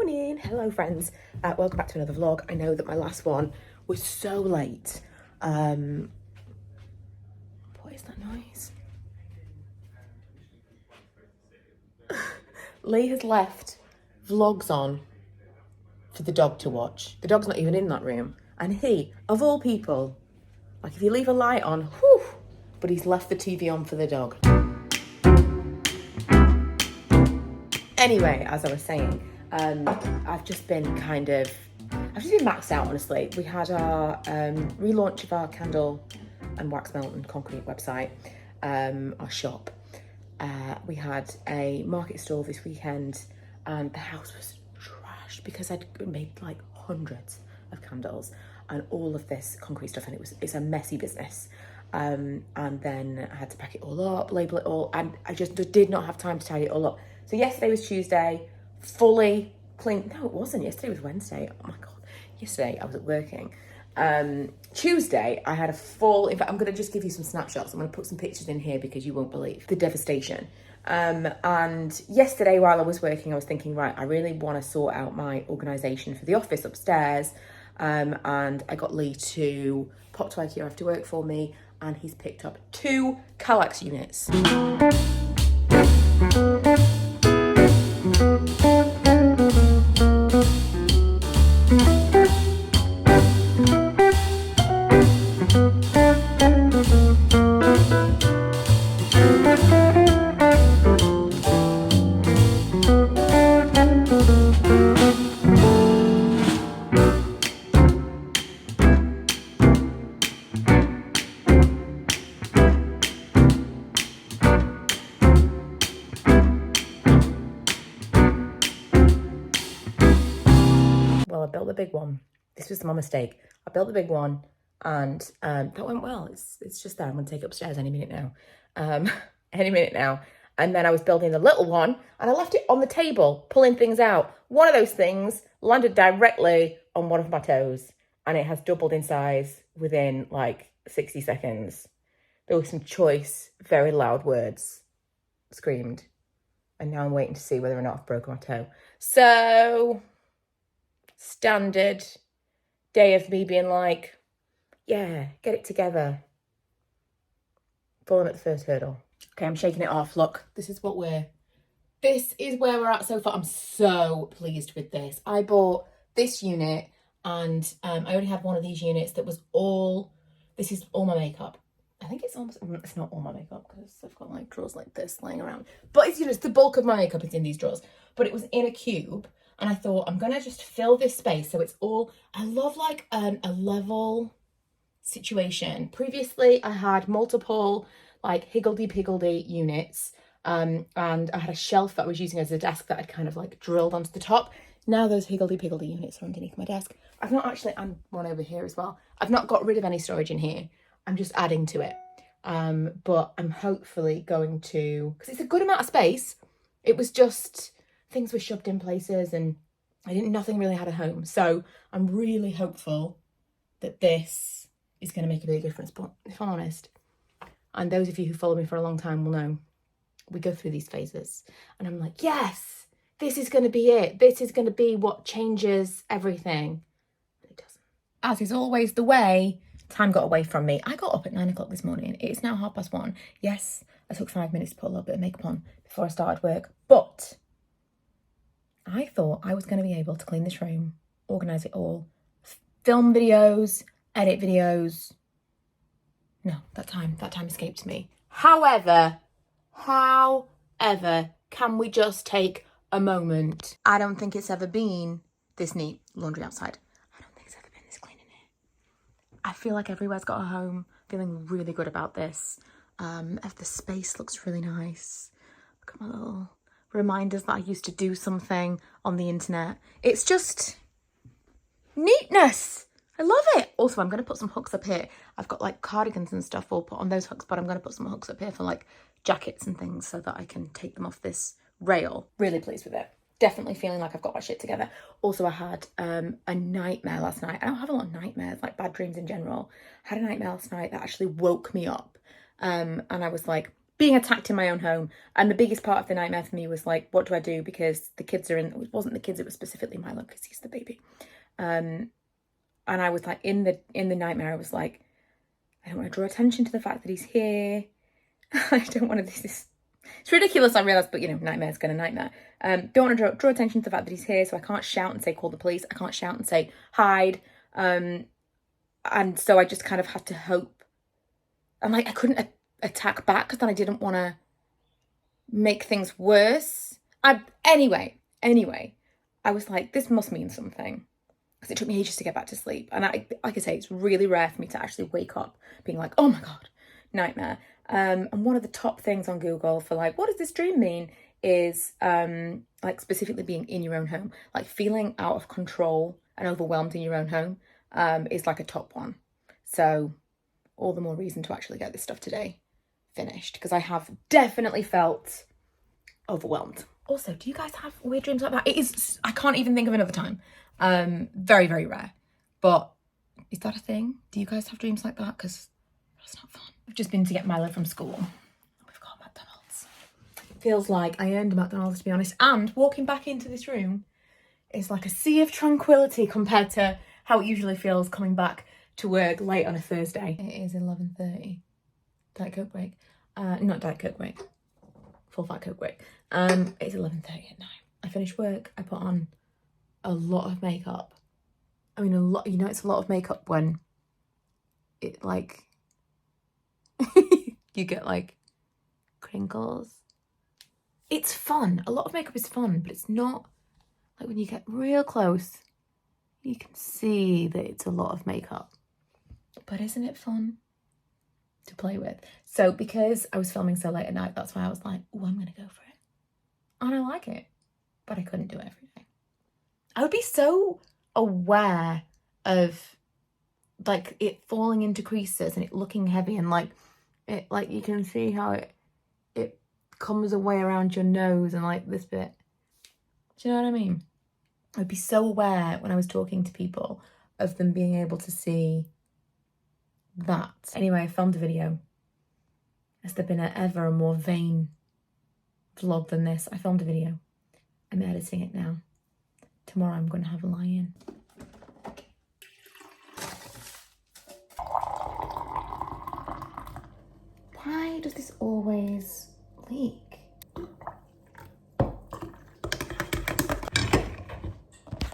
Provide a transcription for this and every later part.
morning. Hello friends, welcome back to another vlog. I know that my last one was so late. What is that noise? Lee has left vlogs on for the dog to watch. The dog's not even in that room, and he, of all people, like if you leave a light on, whew, but he's left the TV on for the dog. Anyway, as I was saying, I've just been maxed out, honestly. We had our relaunch of our candle and wax melt and concrete website, our shop. We had a market stall this weekend, and the house was trashed because I'd made like hundreds of candles and all of this concrete stuff, and it's a messy business. And then I had to pack it all up, label it all, and I just did not have time to tidy it all up. So yesterday was Tuesday, fully clean. No, it wasn't. Yesterday was Wednesday. Oh my God. Yesterday I was working. Tuesday I had a full, in fact, I'm going to just give you some snapshots. I'm going to put some pictures in here because you won't believe the devastation. And yesterday while I was working, I was thinking, right, I really want to sort out my organisation for the office upstairs. And I got Lee to pop to IKEA after work for me, and he's picked up 2 Kallax units. Well, I built the big one. This was my mistake. I built the big one, and that went well. It's just there. I'm gonna take it upstairs any minute now. Any minute now. And then I was building the little one, and I left it on the table, pulling things out. One of those things landed directly on one of my toes, and it has doubled in size within like 60 seconds. There were some choice, very loud words screamed, and now I'm waiting to see whether or not I've broken my toe. So standard day of me being like, yeah, get it together. Falling at the first hurdle. Okay, I'm shaking it off. Look, this is where we're at so far. I'm so pleased with this. I bought this unit, and I only had one of these units that was this is all my makeup. I think it's not all my makeup because I've got like drawers like this laying around. But it's the bulk of my makeup is in these drawers. But it was in a cube. And I thought, I'm going to just fill this space so it's all, I love like a level situation. Previously, I had multiple like higgledy-piggledy units, and I had a shelf that I was using as a desk that I'd kind of like drilled onto the top. Now those higgledy-piggledy units are underneath my desk. And one over here as well. I've not got rid of any storage in here. I'm just adding to it. But I'm hopefully going to, because it's a good amount of space. It was just, things were shoved in places and nothing really had a home. So I'm really hopeful that this is going to make a big difference. But if I'm honest, and those of you who follow me for a long time will know, we go through these phases. And I'm like, yes, this is going to be it. This is going to be what changes everything. But it doesn't. As is always the way, time got away from me. I got up at 9 o'clock this morning. It is now 1:30. Yes, I took 5 minutes to put a little bit of makeup on before I started work. But I thought I was going to be able to clean this room, organise it all, film videos, edit videos. No, that time escaped me. However, can we just take a moment? I don't think it's ever been this neat. Laundry outside. I don't think it's ever been this clean in here. I feel like everywhere's got a home. Feeling really good about this. The space looks really nice. Look at my little reminders that I used to do something on the internet. It's just neatness. I love it. Also, I'm going to put some hooks up here. I've got like cardigans and stuff all put on those hooks, but I'm going to put some hooks up here for like jackets and things so that I can take them off this rail. Really pleased with it. Definitely feeling like I've got my shit together. Also, I had a nightmare last night. I don't have a lot of nightmares, like bad dreams in general. I had a nightmare last night that actually woke me up. And I was like being attacked in my own home. And the biggest part of the nightmare for me was like, what do I do? Because the kids are in, it wasn't the kids, it was specifically Milo because he's the baby. And I was like, in the nightmare, I was like, I don't want to draw attention to the fact that he's here. I don't want to, it's ridiculous, I realise, but you know, nightmare's gonna nightmare. Don't want to draw attention to the fact that he's here, so I can't shout and say, call the police. I can't shout and say, hide. And so I just kind of had to hope. And like, I couldn't attack back because then I didn't want to make things worse. Anyway, I was like, this must mean something. Because it took me ages to get back to sleep. And like I say, it's really rare for me to actually wake up being like, oh my God, nightmare. And one of the top things on Google for like, what does this dream mean, is like specifically being in your own home, like feeling out of control and overwhelmed in your own home is like a top one. So all the more reason to actually get this stuff today finished, because I have definitely felt overwhelmed. Also, do you guys have weird dreams like that? It is, I can't even think of another time. Very, very rare. But is that a thing? Do you guys have dreams like that? Because that's not fun. I've just been to get Milo from school. We've got McDonald's. Feels like I earned McDonald's, to be honest. And walking back into this room is like a sea of tranquility compared to how it usually feels coming back to work late on a Thursday. It is 11:30. Diet Coke break. Not Diet Coke break. Full fat Coke break. It's 11:30 at night. I finished work. I put on a lot of makeup. I mean, a lot, you know, it's a lot of makeup when it like, you get like crinkles. It's fun. A lot of makeup is fun, but it's not like when you get real close, you can see that it's a lot of makeup. But isn't it fun to play with? So because I was filming so late at night, that's why I was like, oh, I'm going to go for it. And I like it, but I couldn't do it every day. I would be so aware of like it falling into creases and it looking heavy, and like it, like you can see how it comes away around your nose and like this bit. Do you know what I mean? I'd be so aware when I was talking to people of them being able to see that. Anyway, I filmed a video. Has there been ever a more vain vlog than this? I filmed a video. I'm editing it now. Tomorrow I'm going to have a lie-in. Why does this always leak?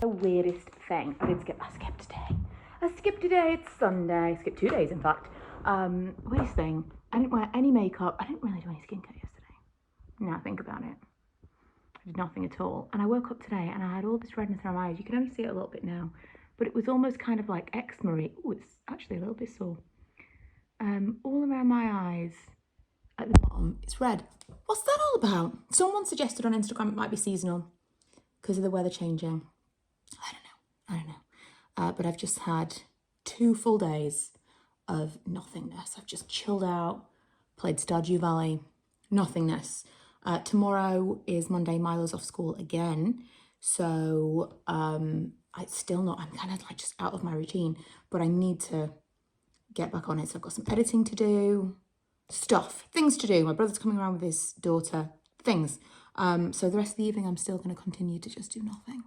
The weirdest thing. I skipped today. It's Sunday. I skipped 2 days, in fact. Weirdest thing. I didn't wear any makeup. I didn't really do any skincare yesterday. Now I think about it. I did nothing at all. And I woke up today and I had all this redness around my eyes. You can only see it a little bit now. But it was almost kind of like eczema-y. Oh, it's actually a little bit sore. All around my eyes at the bottom. It's red. What's that all about? Someone suggested on Instagram it might be seasonal because of the weather changing. I don't know. But I've just had 2 full days of nothingness. I've just chilled out, played Stardew Valley, nothingness. Tomorrow is Monday. Milo's off school again. So I'm kind of like just out of my routine, but I need to get back on it. So I've got some editing to do, things to do. My brother's coming around with his daughter, things. So the rest of the evening, I'm still going to continue to just do nothing.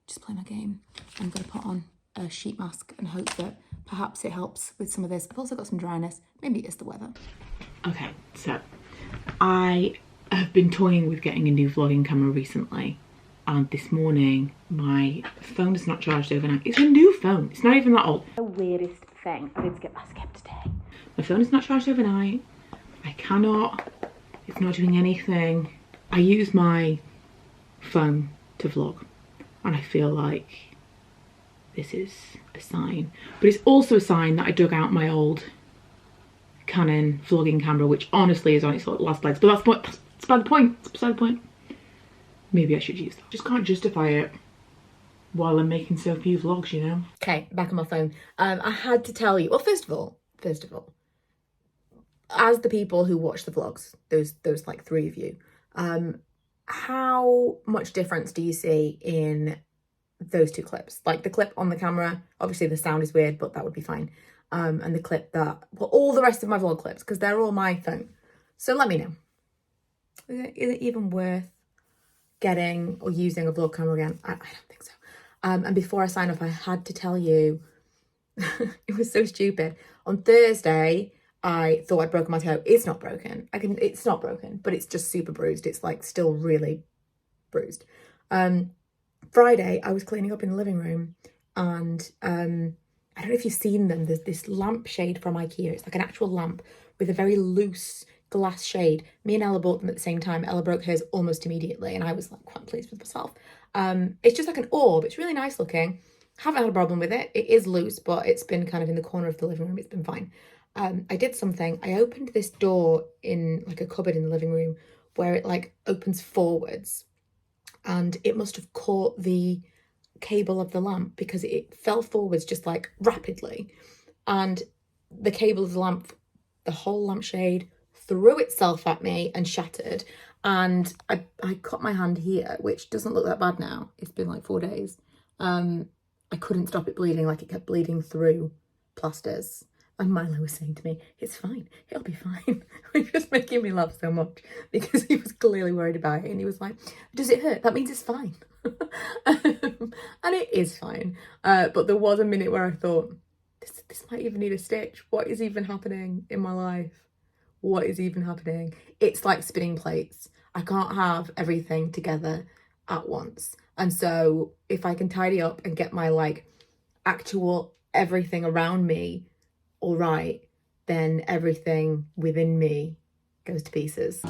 Just play my game. I'm going to put on a sheet mask and hope that perhaps it helps with some of this. I've also got some dryness. Maybe it's the weather. Okay, so I have been toying with getting a new vlogging camera recently. And this morning, my phone is not charged overnight. It's a new phone. It's not even that old. The weirdest thing. I skipped today. My phone is not charged overnight. I cannot. It's not doing anything. I use my phone to vlog. And I feel like this is a sign. But it's also a sign that I dug out my old Canon vlogging camera, which honestly is on its last legs. But that's beside the point. It's beside the point. Maybe I should use that. Just can't justify it while I'm making so few vlogs, you know? Okay, back on my phone. I had to tell you, well, first of all, as the people who watch the vlogs, those like 3 of you, how much difference do you see in those 2 clips? Like the clip on the camera, obviously the sound is weird, but that would be fine. And the clip that, well, all the rest of my vlog clips, because they're all my phone. So let me know. Is it even worth getting or using a vlog camera again? I don't think so. And before I sign off, I had to tell you, it was so stupid. On Thursday, I thought I'd broken my toe. It's not broken. It's not broken, but it's just super bruised. It's like still really bruised. Friday, I was cleaning up in the living room, and I don't know if you've seen them. There's this lampshade from IKEA. It's like an actual lamp with a very loose glass shade. Me and Ella bought them at the same time. Ella broke hers almost immediately, and I was like quite pleased with myself. It's just like an orb. It's really nice looking. Haven't had a problem with it. It is loose, but it's been kind of in the corner of the living room. It's been fine. I did something. I opened this door in like a cupboard in the living room where it like opens forwards, and it must have caught the cable of the lamp because it fell forwards just like rapidly, and the cable of the lamp, the whole lampshade threw itself at me and shattered, and I cut my hand here, which doesn't look that bad now. It's been like 4 days. I couldn't stop it bleeding, like it kept bleeding through plasters. And Milo was saying to me, it's fine, it'll be fine. Which was making me laugh so much because he was clearly worried about it. And he was like, does it hurt? That means it's fine. And it is fine. But there was a minute where I thought, this might even need a stitch. What is even happening in my life? What is even happening? It's like spinning plates. I can't have everything together at once. And so if I can tidy up and get my like actual everything around me all right, then everything within me goes to pieces.